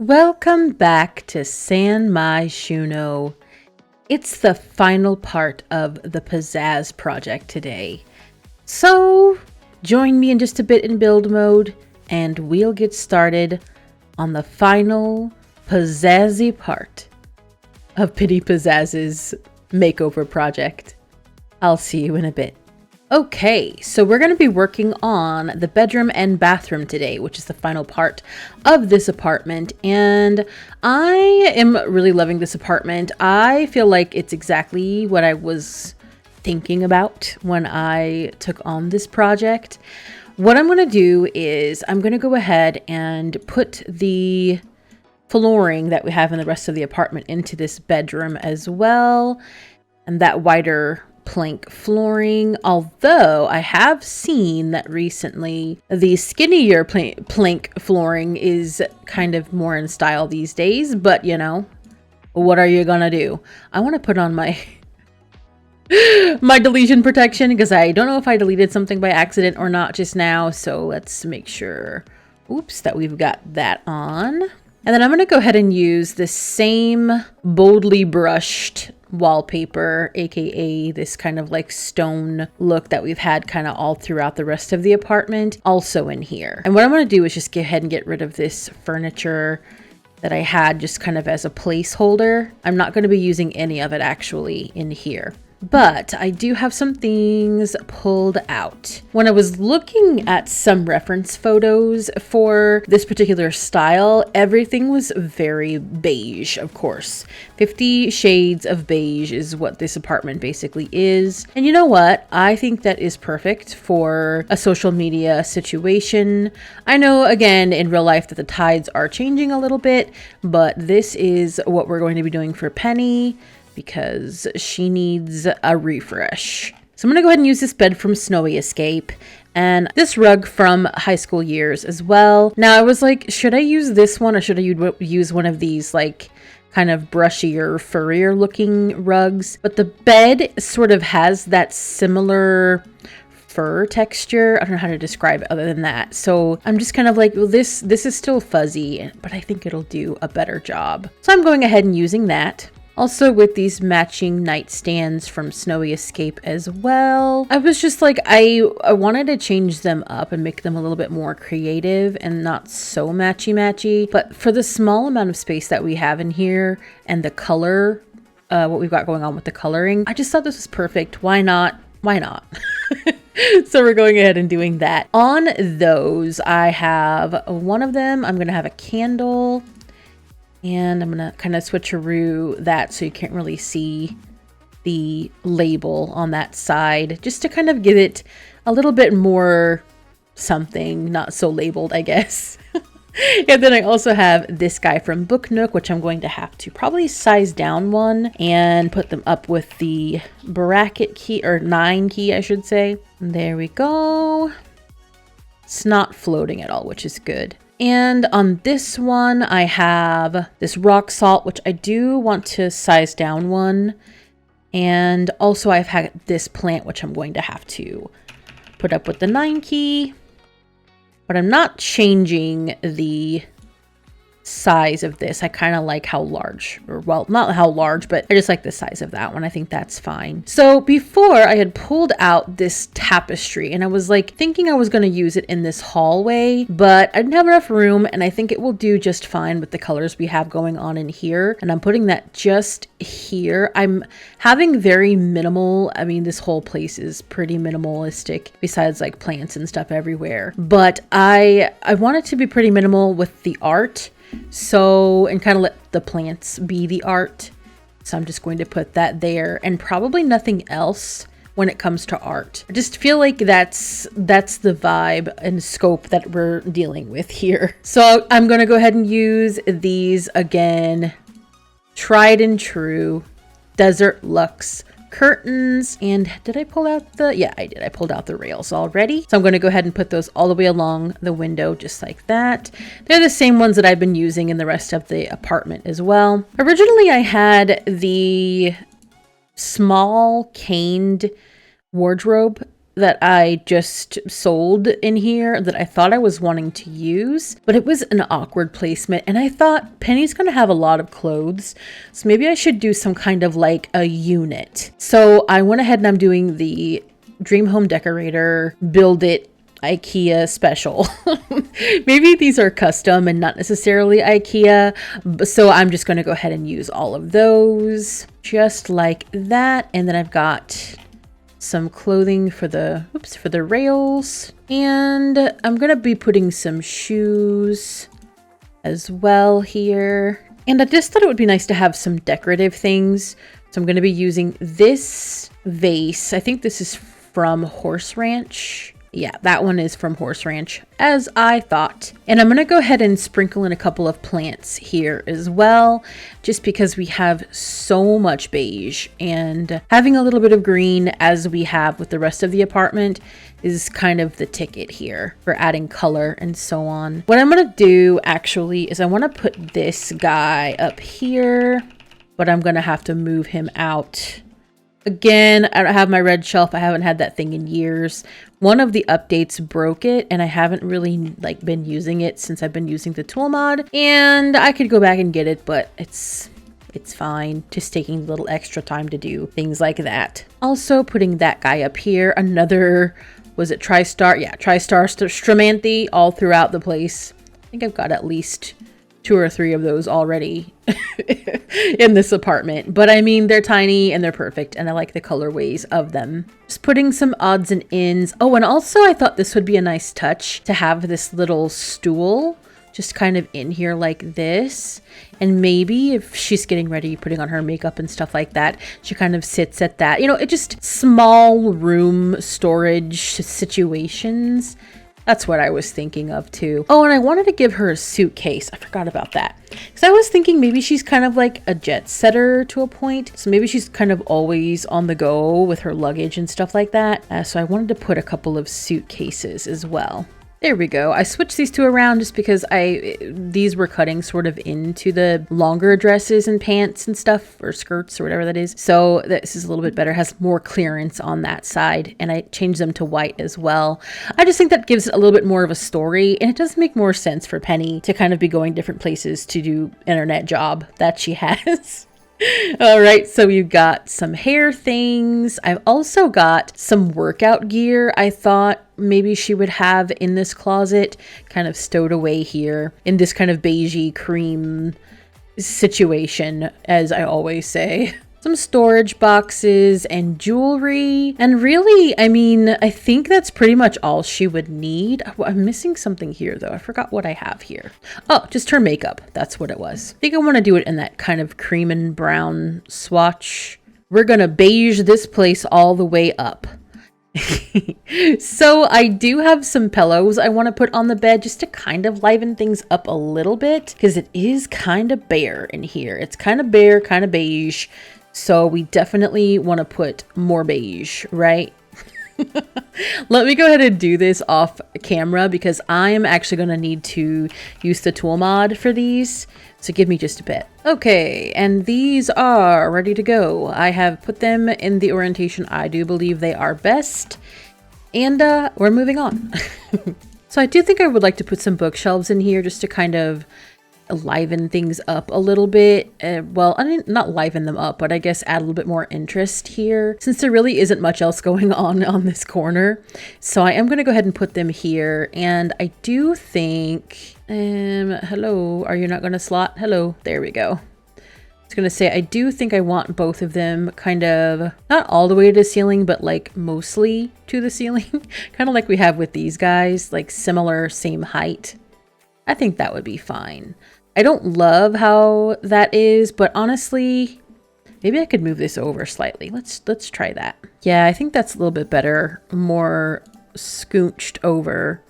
Welcome back to San Mai Shuno. It's the final part of the Pizzazz project today. So join me in just a bit in build mode and we'll get started on the final pizzazzy part of Penny Pizzazz's makeover project. I'll see you in a bit. Okay, so we're going to be working on the bedroom and bathroom today, which is the final part of this apartment. And I am really loving this apartment. I feel like it's exactly what I was thinking about when I took on this project. What I'm going to do is I'm going to go ahead and put the flooring that we have in the rest of the apartment into this bedroom as well. And that wider plank flooring, although I have seen that recently the skinnier plank flooring is kind of more in style these days, but you know, what are you gonna do? I want to put on my my deletion protection because I don't know if I deleted something by accident or not just now, so let's make sure, oops, that we've got that on. And then I'm going to go ahead and use the same boldly brushed wallpaper, aka this kind of like stone look that we've had kind of all throughout the rest of the apartment, also in here. And what I'm going to do is just go ahead and get rid of this furniture that I had just kind of as a placeholder. I'm not going to be using any of it actually in here. But I do have some things pulled out. When I was looking at some reference photos for this particular style, everything was very beige, of course. 50 shades of beige is what this apartment basically is. And you know what? I think that is perfect for a social media situation. I know, again, in real life that the tides are changing a little bit, but this is what we're going to be doing for Penny, because she needs a refresh. So I'm going to go ahead and use this bed from Snowy Escape and this rug from high school years as well. Now I was like, should I use this one or should I use one of these like kind of brushier, furrier looking rugs? But the bed sort of has that similar fur texture. I don't know how to describe it other than that. So I'm just kind of like, well, this is still fuzzy, but I think it'll do a better job. So I'm going ahead and using that. Also with these matching nightstands from Snowy Escape as well. I was just like, I wanted to change them up and make them a little bit more creative and not so matchy-matchy. But for the small amount of space that we have in here and the color, what we've got going on with the coloring, I just thought this was perfect. Why not? Why not? So we're going ahead and doing that. On those, I have one of them. I'm going to have a candle. And I'm going to kind of switcheroo that so you can't really see the label on that side, just to kind of give it a little bit more something, not so labeled, I guess. And then I also have this guy from Book Nook, which I'm going to have to probably size down one and put them up with the bracket key, or 9 key, I should say. And there we go. It's not floating at all, which is good. And on this one, I have this rock salt, which I do want to size down one. And also I've had this plant, which I'm going to have to put up with the 9 key. But I'm not changing the size of this. I kind of like how large, or well, not how large, but I just like the size of that one. I think that's fine. So before I had pulled out this tapestry and I was like thinking I was going to use it in this hallway, but I didn't have enough room and I think it will do just fine with the colors we have going on in here. And I'm putting that just here. I'm having very minimal, I mean, this whole place is pretty minimalistic besides like plants and stuff everywhere. But I want it to be pretty minimal with the art. So, and kind of let the plants be the art. So I'm just going to put that there and probably nothing else when it comes to art. I just feel like that's the vibe and scope that we're dealing with here. So I'm going to go ahead and use these again. Tried and true Desert Luxe curtains. And did I pull out the, yeah, I did. I pulled out the rails already. So I'm going to go ahead and put those all the way along the window, just like that. They're the same ones that I've been using in the rest of the apartment as well. Originally, I had the small caned wardrobe that I just sold in here that I thought I was wanting to use, but it was an awkward placement. And I thought Penny's going to have a lot of clothes, so maybe I should do some kind of like a unit. So I went ahead and I'm doing the Dream Home Decorator Build It IKEA special. Maybe these are custom and not necessarily IKEA, so I'm just going to go ahead and use all of those just like that. And then I've got some clothing for the rails, and I'm going to be putting some shoes as well here. And I just thought it would be nice to have some decorative things, so I'm going to be using this vase. I think this is from Horse Ranch. Yeah, that one is from Horse Ranch, as I thought. And I'm going to go ahead and sprinkle in a couple of plants here as well, just because we have so much beige, and having a little bit of green as we have with the rest of the apartment is kind of the ticket here for adding color and so on. What I'm going to do actually is I want to put this guy up here, but I'm going to have to move him out. Again, I don't have my red shelf. I haven't had that thing in years. One of the updates broke it, and I haven't really been using it since I've been using the tool mod. And I could go back and get it, but it's fine. Just taking a little extra time to do things like that. Also putting that guy up here. Another, was it TriStar? Yeah, TriStar Stramanthe all throughout the place. I think I've got at least 2 or 3 of those already in this apartment. But I mean, they're tiny and they're perfect, and I like the colorways of them. Just putting some odds and ends. Oh, and also I thought this would be a nice touch to have this little stool just kind of in here like this. And maybe if she's getting ready, putting on her makeup and stuff like that, she kind of sits at that. You know, it just small room storage situations. That's what I was thinking of too. Oh, and I wanted to give her a suitcase. I forgot about that. Because I was thinking maybe she's kind of like a jet setter to a point. So maybe she's kind of always on the go with her luggage and stuff like that. So I wanted to put a couple of suitcases as well. There we go. I switched these 2 around just because these were cutting sort of into the longer dresses and pants and stuff, or skirts or whatever that is. So this is a little bit better, has more clearance on that side, and I changed them to white as well. I just think that gives it a little bit more of a story, and it does make more sense for Penny to kind of be going different places to do internet job that she has. All right, so you've got some hair things. I've also got some workout gear I thought maybe she would have in this closet, kind of stowed away here in this kind of beigey cream situation, as I always say. Some storage boxes and jewelry. And really, I mean, I think that's pretty much all she would need. I'm missing something here though. I forgot what I have here. Oh, just her makeup. That's what it was. I think I want to do it in that kind of cream and brown swatch. We're gonna beige this place all the way up. So I do have some pillows I want to put on the bed just to kind of liven things up a little bit, because it is kind of bare in here. It's kind of bare, kind of beige. So we definitely want to put more beige, right? Let me go ahead and do this off camera because I am actually going to need to use the tool mod for these. So give me just a bit. Okay, and these are ready to go. I have put them in the orientation I do believe they are best. And we're moving on. So I do think I would like to put some bookshelves in here just to kind of liven things up a little bit. Well, I mean, not liven them up, but I guess add a little bit more interest here since there really isn't much else going on this corner. So I am going to go ahead and put them here. And I do think, hello, are you not going to slot? Hello, there we go. I was going to say, I do think I want both of them kind of, not all the way to the ceiling, but like mostly to the ceiling, kind of like we have with these guys, like similar, same height. I think that would be fine. I don't love how that is, but honestly, maybe I could move this over slightly. Let's try that. Yeah, I think that's a little bit better, more scooched over.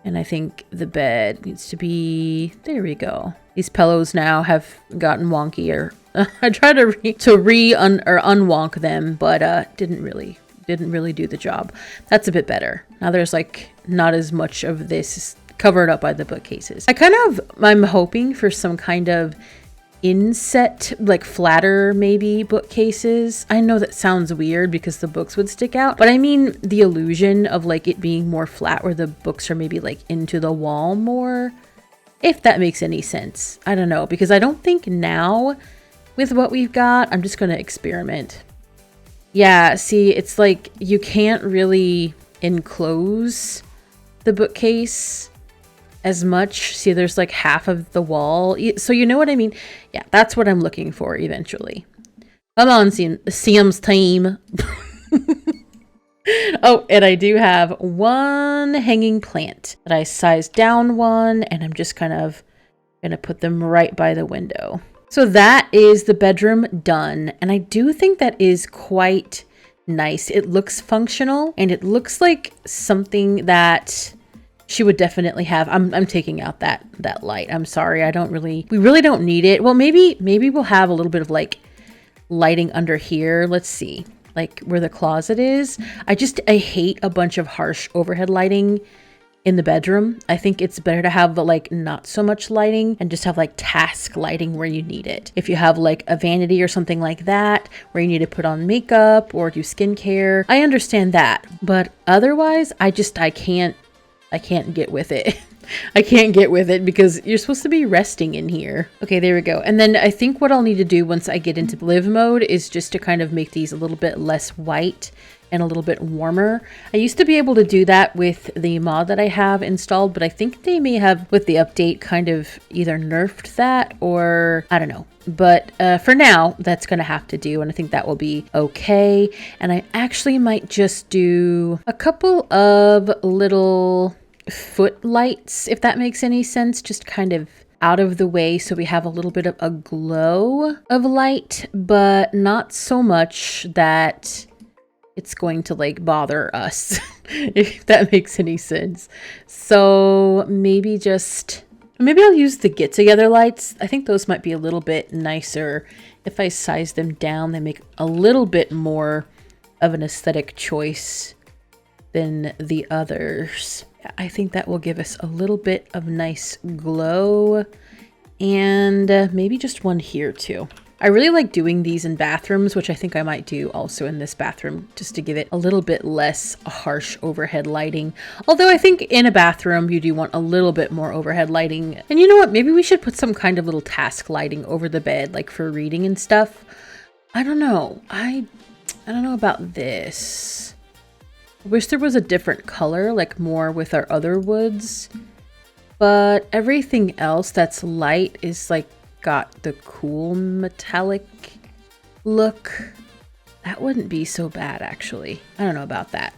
And I think the bed needs to be, there we go. These pillows now have gotten wonkier. I tried to unwonk them, but didn't really do the job. That's a bit better. Now there's like not as much of this covered up by the bookcases. I'm hoping for some kind of inset, like flatter maybe bookcases. I know that sounds weird because the books would stick out, but I mean the illusion of like it being more flat where the books are maybe like into the wall more, if that makes any sense. I don't know, because I don't think now with what we've got, I'm just going to experiment. Yeah, see, it's like you can't really enclose the bookcase as much. See, there's like half of the wall. So you know what I mean? Yeah, that's what I'm looking for eventually. Come on, Sims team. Oh, and I do have one hanging plant that I sized down one, and I'm just kind of gonna put them right by the window. So that is the bedroom done, and I do think that is quite nice. It looks functional, and it looks like something that she would definitely have. I'm taking out that light. I'm sorry. We really don't need it. Well, maybe we'll have a little bit of like lighting under here. Let's see, like where the closet is. I hate a bunch of harsh overhead lighting in the bedroom. I think it's better to have like not so much lighting and just have like task lighting where you need it. If you have like a vanity or something like that where you need to put on makeup or do skincare, I understand that. But otherwise, I can't get with it. I can't get with it because you're supposed to be resting in here. Okay, there we go. And then I think what I'll need to do once I get into live mode is just to kind of make these a little bit less white and a little bit warmer. I used to be able to do that with the mod that I have installed, but I think they may have, with the update, kind of either nerfed that or I don't know. But for now, that's going to have to do, and I think that will be okay. And I actually might just do a couple of little footlights, if that makes any sense, just kind of out of the way so we have a little bit of a glow of light, but not so much that it's going to like bother us, if that makes any sense. So maybe I'll use the get together lights. I think those might be a little bit nicer. If I size them down, they make a little bit more of an aesthetic choice than the others. I think that will give us a little bit of nice glow, and maybe just one here too. I really like doing these in bathrooms, which I think I might do also in this bathroom, just to give it a little bit less harsh overhead lighting. Although I think in a bathroom, you do want a little bit more overhead lighting. And you know what? Maybe we should put some kind of little task lighting over the bed, like for reading and stuff. I don't know. I don't know about this. I wish there was a different color, like more with our other woods. But everything else that's light is like got the cool metallic look. That wouldn't be so bad, actually. I don't know about that.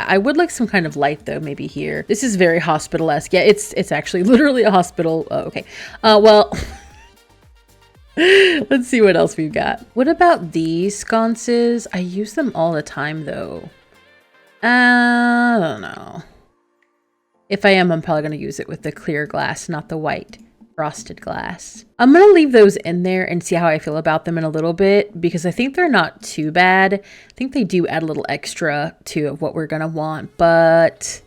I would like some kind of light though, maybe here. This is very hospital-esque. Yeah, it's actually literally a hospital. Oh, okay. Well, let's see what else we've got. What about these sconces? I use them all the time though. I don't know. If I am, I'm probably going to use it with the clear glass, not the white frosted glass. I'm going to leave those in there and see how I feel about them in a little bit, because I think they're not too bad. I think they do add a little extra to what we're going to want, but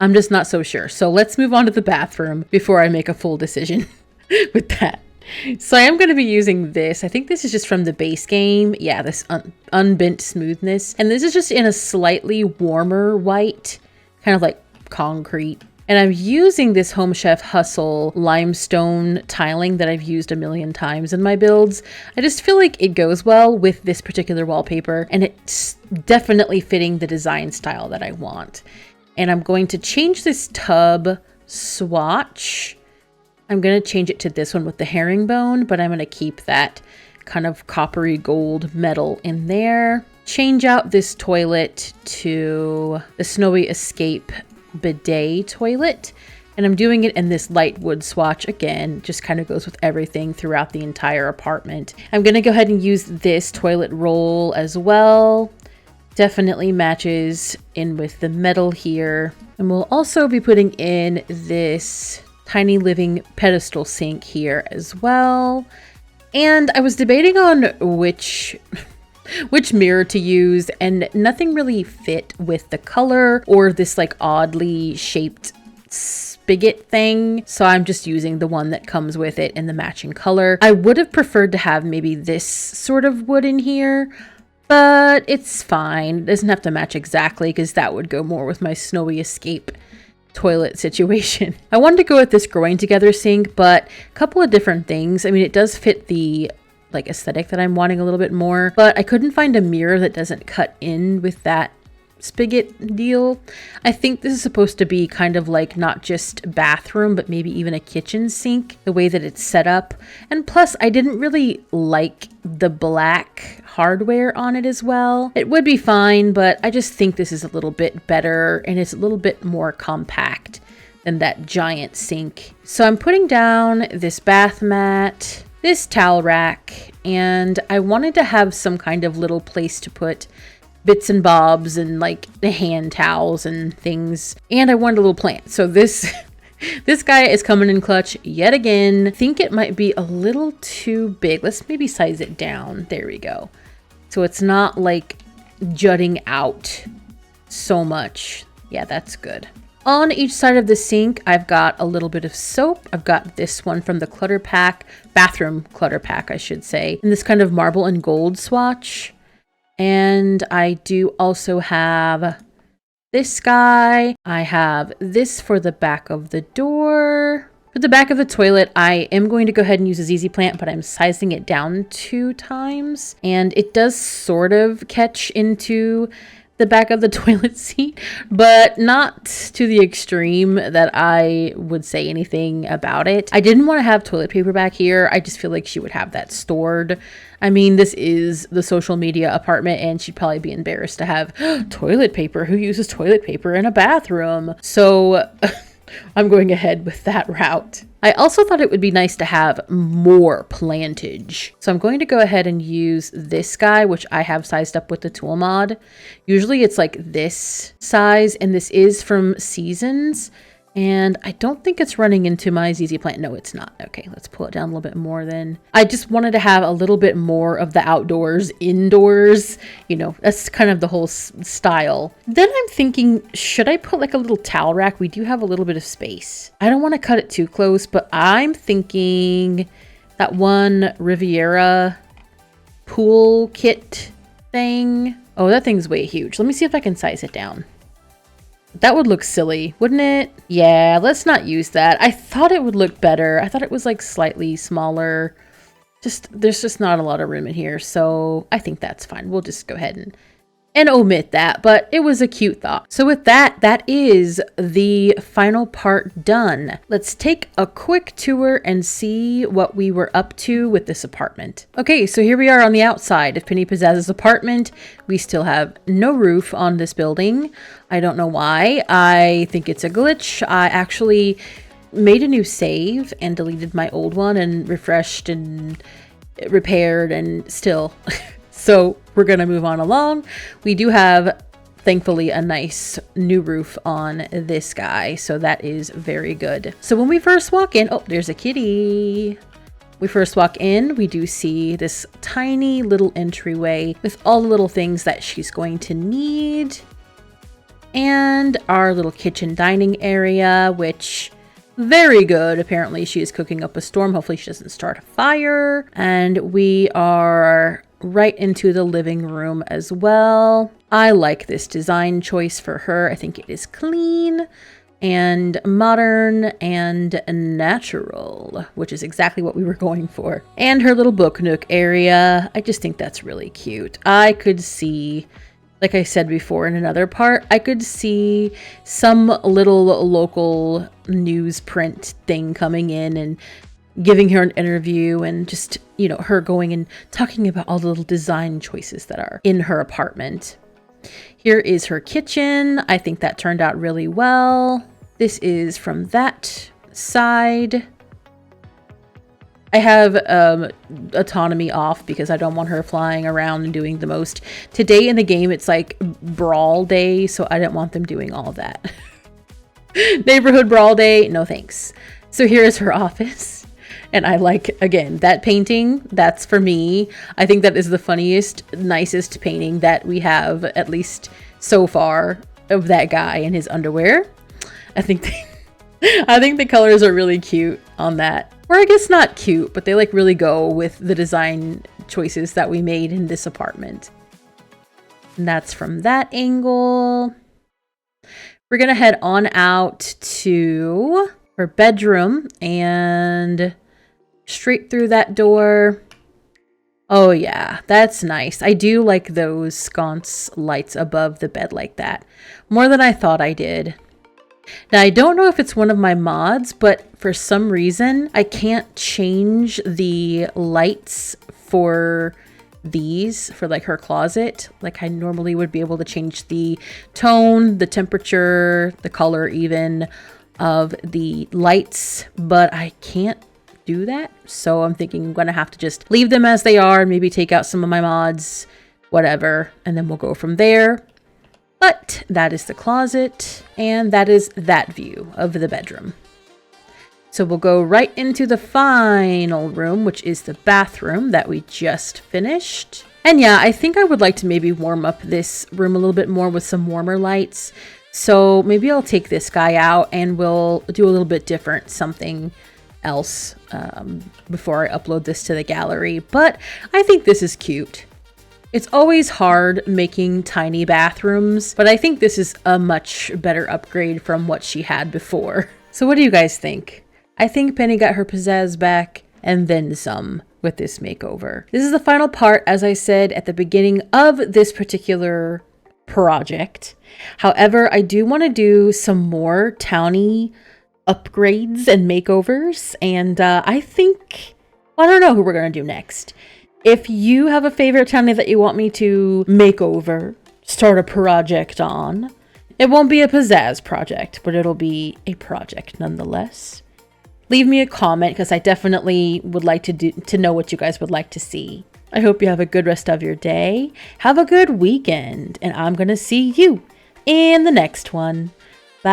I'm just not so sure. So let's move on to the bathroom before I make a full decision with that. So I am going to be using this. I think this is just from the base game. Yeah, this unbent smoothness. And this is just in a slightly warmer white, kind of like concrete. And I'm using this Home Chef Hustle limestone tiling that I've used a million times in my builds. I just feel like it goes well with this particular wallpaper, and it's definitely fitting the design style that I want. And I'm going to change this tub swatch. I'm going to change it to this one with the herringbone, but I'm going to keep that kind of coppery gold metal in there. Change out this toilet to the Snowy Escape bidet toilet, and I'm doing it in this light wood swatch again. Just kind of goes with everything throughout the entire apartment. I'm going to go ahead and use this toilet roll as well. Definitely matches in with the metal here. And we'll also be putting in this tiny living pedestal sink here as well. And I was debating on which mirror to use, and nothing really fit with the color or this like oddly shaped spigot thing. So I'm just using the one that comes with it in the matching color. I would have preferred to have maybe this sort of wood in here, but it's fine. It doesn't have to match exactly because that would go more with my snowy escape toilet situation. I wanted to go with this growing together sink, but a couple of different things. I mean, it does fit the like aesthetic that I'm wanting a little bit more, but I couldn't find a mirror that doesn't cut in with that spigot deal. I think this is supposed to be kind of like not just bathroom, but maybe even a kitchen sink, the way that it's set up. And plus, I didn't really like the black hardware on it as well. It would be fine, but I just think this is a little bit better and it's a little bit more compact than that giant sink. So I'm putting down this bath mat, this towel rack, and I wanted to have some kind of little place to put bits and bobs and like the hand towels and things. And I wanted a little plant. So this this guy is coming in clutch yet again. I think it might be a little too big. Let's maybe size it down. There we go. So it's not like jutting out so much. Yeah, that's good. On each side of the sink, I've got a little bit of soap. I've got this one from the clutter pack, bathroom clutter pack, I should say, in this kind of marble and gold swatch. And I do also have this guy. I have this for the back of the door. For the back of the toilet, I am going to go ahead and use a ZZ plant, but I'm sizing it down 2 times. And it does sort of catch into the back of the toilet seat, but not to the extreme that I would say anything about it. I didn't want to have toilet paper back here. I just feel like she would have that stored. I mean, this is the social media apartment and she'd probably be embarrassed to have toilet paper. Who uses toilet paper in a bathroom? So I'm going ahead with that route. I also thought it would be nice to have more plantage. So I'm going to go ahead and use this guy, which I have sized up with the tool mod. Usually it's like this size, and this is from Seasons. And I don't think it's running into my ZZ plant. No, it's not. Okay, let's pull it down a little bit more then. I just wanted to have a little bit more of the outdoors, indoors. You know, that's kind of the whole style. Then I'm thinking, should I put like a little towel rack? We do have a little bit of space. I don't want to cut it too close, but I'm thinking that one Riviera pool kit thing. Oh, that thing's way huge. Let me see if I can size it down. That would look silly, wouldn't it? Yeah, let's not use that. I thought it would look better. I thought it was like slightly smaller. There's just not a lot of room in here. So I think that's fine. We'll just go ahead and omit that, but it was a cute thought. So with that, that is the final part done. Let's take a quick tour and see what we were up to with this apartment. Okay, so here we are on the outside of Penny Pizzazz's apartment. We still have no roof on this building. I don't know why. I think it's a glitch. I actually made a new save and deleted my old one and refreshed and repaired and still. So we're going to move on along. We do have, thankfully, a nice new roof on this guy. So that is very good. So when we first walk in, oh, there's a kitty. We first walk in, we do see this tiny little entryway with all the little things that she's going to need. And our little kitchen dining area, which very good. Apparently she is cooking up a storm. Hopefully she doesn't start a fire. And we are right into the living room as well. I like this design choice for her. I think it is clean and modern and natural, which is exactly what we were going for. And her little book nook area, I just think that's really cute. I could see, like I said before in another part, I could see some little local newsprint thing coming in and giving her an interview and just, you know, her going and talking about all the little design choices that are in her apartment. Here is her kitchen. I think that turned out really well. This is from that side. I have autonomy off because I don't want her flying around and doing the most. Today in the game, it's like brawl day, so I didn't want them doing all of that. Neighborhood brawl day, no thanks. So here is her office. And I like, again, that painting, that's for me. I think that is the funniest, nicest painting that we have, at least so far, of that guy in his underwear. I think I think the colors are really cute on that. Or I guess not cute, but they like really go with the design choices that we made in this apartment. And that's from that angle. We're gonna head on out to her bedroom and straight through that door. Oh yeah, that's nice. I do like those sconce lights above the bed like that. More than I thought I did. Now, I don't know if it's one of my mods, but for some reason, I can't change the lights for these, for like her closet. Like I normally would be able to change the tone, the temperature, the color even of the lights, but I can't do that. So I'm thinking I'm gonna have to just leave them as they are, maybe take out some of my mods, whatever, and then we'll go from there. But that is the closet, and that is that view of the bedroom. So we'll go right into the final room, which is the bathroom that we just finished. And yeah, I think I would like to maybe warm up this room a little bit more with some warmer lights. So maybe I'll take this guy out and we'll do a little bit different, something else before I upload this to the gallery. But I think this is cute. It's always hard making tiny bathrooms, but I think this is a much better upgrade from what she had before. So what do you guys think? I think Penny got her pizzazz back and then some with this makeover. This is the final part, as I said at the beginning of this particular project. However, I do want to do some more townie upgrades and makeovers, and I think, I don't know who we're going to do next. If you have a favorite townie that you want me to make over, start a project on, it won't be a Pizzazz project, but it'll be a project nonetheless. Leave me a comment because I definitely would like to know what you guys would like to see. I hope you have a good rest of your day. Have a good weekend, and I'm going to see you in the next one. Bye.